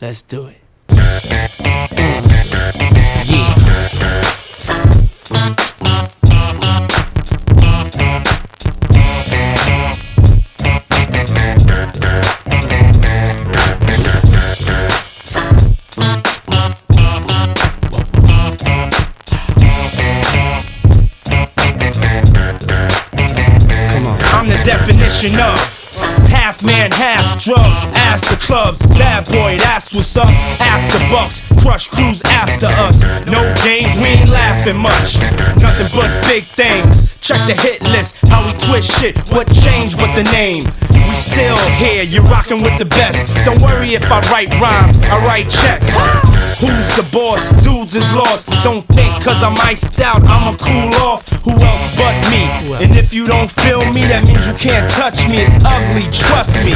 Let's do it. Yeah. I'm the definition of half man, half drugs. Ask the clubs, bad boy, that's what's up. After bucks, crush crews after us. No games, we ain't laughing much. Nothing but big things. Check the hit list, how we twist shit. What changed but the name? We still here, you're rocking with the best. Don't worry if I write rhymes, I write checks. Who's the boss? Dudes is lost. Don't think cause I'm iced out, I'ma cool off. Who else but me? And if you don't feel me, that means you can't touch me. It's ugly, trust me.